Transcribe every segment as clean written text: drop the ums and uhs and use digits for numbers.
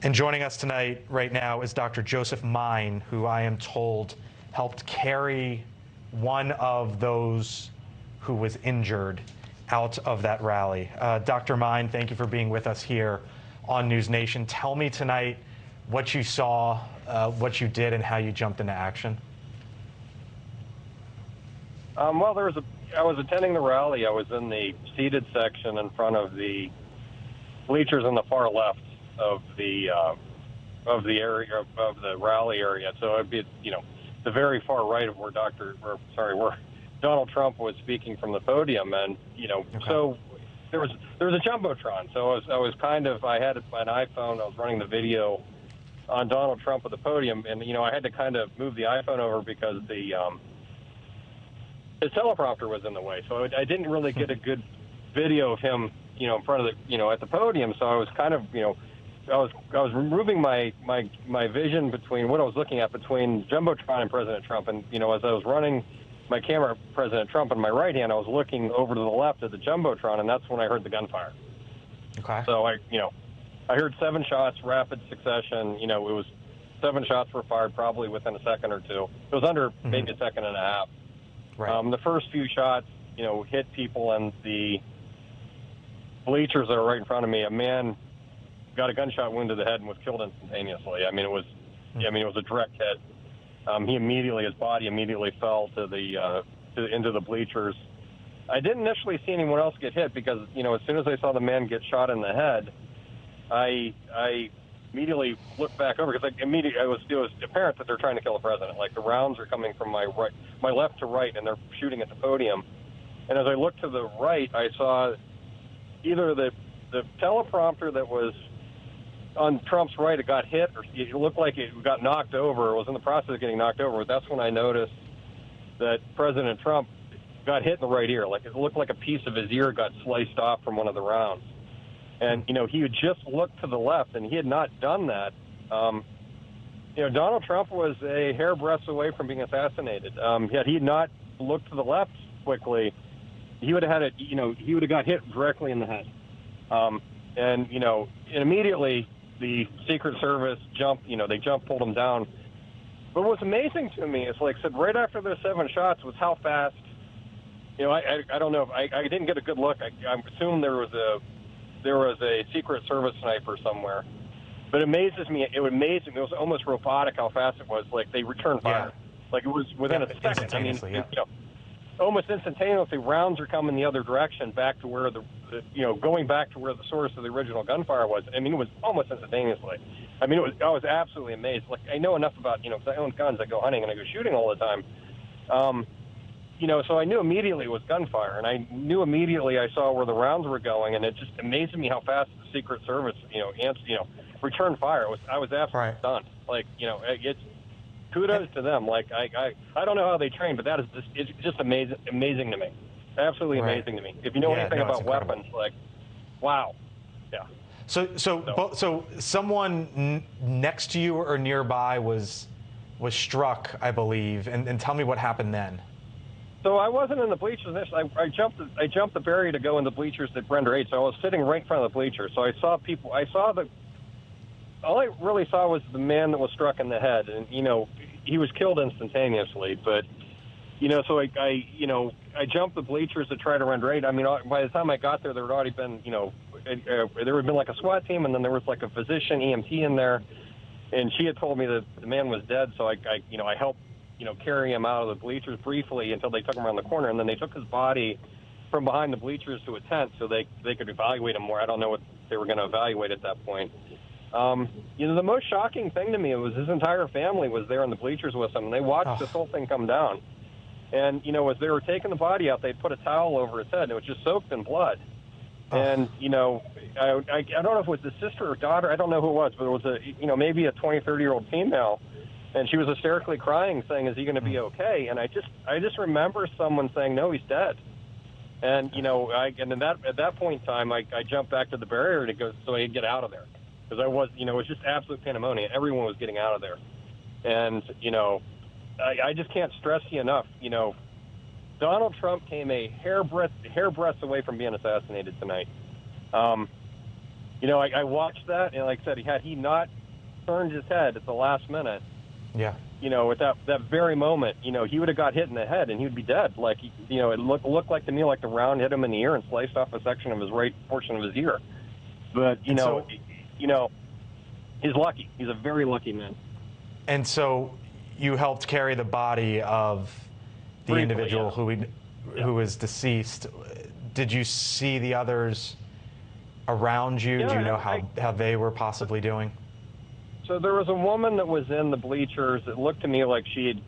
And joining us tonight, right now, is Dr. Joseph Mine, who I am told helped carry one of those who was injured out of that rally. Dr. Mine, thank you for being with us here on News Nation. Tell me tonight what you saw, what you did, and how you jumped into action. Well, I was attending the rally. I was in the seated section in front of the bleachers on the far left of the area of the rally area. So it'd be, the very far right of where where Donald Trump was speaking from the podium, and so there was a jumbotron. So I had an iPhone. I was running the video on Donald Trump at the podium, and I had to kind of move the iPhone over because his teleprompter was in the way. So I didn't really get a good video of him, in front of the, at the podium. So I was kind of, I was removing my vision between what I was looking at between Jumbotron and President Trump. And, as I was running my camera, President Trump in my right hand, I was looking over to the left at the Jumbotron, and that's when I heard the gunfire. Okay. So I heard 7 shots, rapid succession. It was 7 shots were fired probably within a second or two. It was under maybe a second and a half. Right. The first few shots, hit people in the bleachers that were right in front of me. A man got a gunshot wound to the head and was killed instantaneously. It was a direct hit. His body immediately fell to into the bleachers. I didn't initially see anyone else get hit because, as soon as I saw the man get shot in the head, I immediately looked back over because it was apparent that they're trying to kill the president. Like the rounds are coming from my left to right, and they're shooting at the podium. And as I looked to the right, I saw either the teleprompter that was on Trump's right, it got hit, or it looked like it got knocked over, or was in the process of getting knocked over. That's when I noticed that President Trump got hit in the right ear. Like it looked like a piece of his ear got sliced off from one of the rounds. And, he had just looked to the left, and he had not done that. Donald Trump was a hairbreadth away from being assassinated. Had he not looked to the left quickly, he would have had he would have got hit directly in the head. And immediately the Secret Service jumped, pulled him down. But what's amazing to me is, like I said, right after those 7 shots was how fast, I don't know if I didn't get a good look. I assume there was a Secret Service sniper somewhere. But it was amazing. It was almost robotic how fast it was. Like they returned fire. Yeah. Like it was within a second. Almost instantaneously, rounds are coming the other direction, back to where going back to where the source of the original gunfire was. It was almost instantaneously. I was absolutely amazed. Like I know enough about, because I own guns, I go hunting and I go shooting all the time. So I knew immediately it was gunfire, and I knew immediately I saw where the rounds were going, and it just amazed me how fast the Secret Service, returned fire. I was absolutely stunned. Like, it's kudos to them. Like I don't know how they train, but it's just amazing to me. Absolutely amazing to me. If you know anything about weapons, like, wow. Yeah. So someone next to you or nearby was struck, I believe, and tell me what happened then. So I wasn't in the bleachers. I jumped the barrier to go in the bleachers at Brenda 8. So I was sitting right in front of the bleachers. So I saw people. All I really saw was the man that was struck in the head, and he was killed instantaneously. But so I jumped the bleachers to try to run right. By the time I got there, there had already been there had been like a SWAT team, and then there was like a physician EMT in there, and she had told me that the man was dead. So I helped carry him out of the bleachers briefly until they took him around the corner, and then they took his body from behind the bleachers to a tent so they could evaluate him more. I don't know what they were going to evaluate at that point. The most shocking thing to me was his entire family was there in the bleachers with him, and they watched this whole thing come down. And, as they were taking the body out, they'd put a towel over his head, and it was just soaked in blood. And, I don't know if it was the sister or daughter, I don't know who it was, but it was maybe a 20, 30-year-old female. And she was hysterically crying, saying, "Is he going to be okay?" And I just remember someone saying, "No, he's dead." And at that point in time, I jumped back to the barrier to go so I could get out of there, because it was just absolute pandemonium. Everyone was getting out of there, and I just can't stress you enough. Donald Trump came a hairbreadth away from being assassinated tonight. I watched that, and like I said, had he not turned his head at the last minute, Yeah. at that very moment, he would have got hit in the head and he would be dead. Like, it looked like to me like the round hit him in the ear and sliced off a section of his right portion of his ear. But, he's lucky. He's a very lucky man. And so you helped carry the body of the Briefly, individual yeah. who was deceased. Did you see the others around you? Yeah, Do you know how they were possibly doing? So there was a woman that was in the bleachers. It looked to me like she had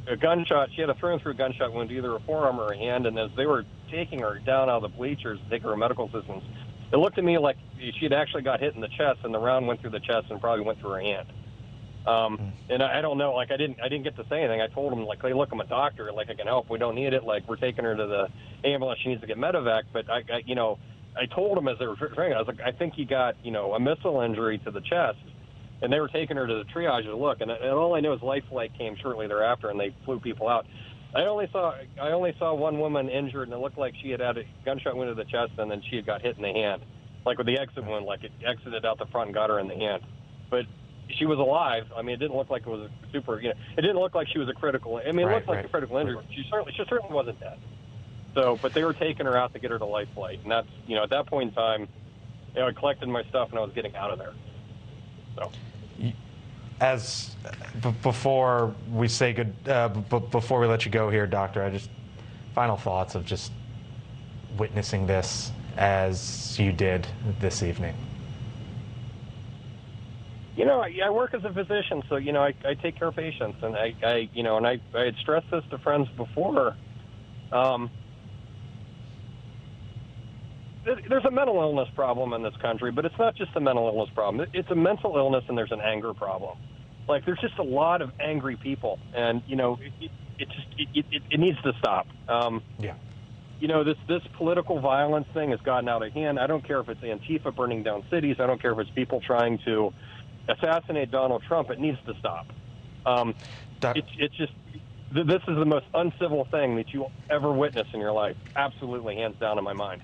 a gunshot. She had a through-and-through gunshot wound, either a forearm or a hand. And as they were taking her down out of the bleachers to take her to medical assistance, it looked to me like she had actually got hit in the chest, and the round went through the chest and probably went through her hand. And I don't know. Like, I didn't get to say anything. I told him, like, hey, look, I'm a doctor. Like, I can help. We don't need it. Like, we're taking her to the ambulance. She needs to get medevac. But I told him as they were training, I was like, I think he got, a missile injury to the chest, and they were taking her to the triage to look. And all I know is Life Flight came shortly thereafter, and they flew people out. I only saw one woman injured, and it looked like she had a gunshot wound to the chest, and then she had got hit in the hand, like with the exit wound, like it exited out the front and got her in the hand. But she was alive. I mean, it didn't look like it was a super, it didn't look like she was a critical. I mean, it looked like a critical injury. But she certainly wasn't dead. So, but they were taking her out to get her to Life Flight, and that's, at that point in time, I collected my stuff and I was getting out of there. So, before we say before we let you go here, Doctor, I just final thoughts of just witnessing this as you did this evening. I work as a physician, so I take care of patients, and I had stressed this to friends before. There's a mental illness problem in this country, but it's not just a mental illness problem. It's a mental illness, and there's an anger problem. Like, there's just a lot of angry people, and it needs to stop. Yeah. This political violence thing has gotten out of hand. I don't care if it's Antifa burning down cities. I don't care if it's people trying to assassinate Donald Trump. It needs to stop. It's just, this is the most uncivil thing that you'll ever witness in your life. Absolutely, hands down in my mind.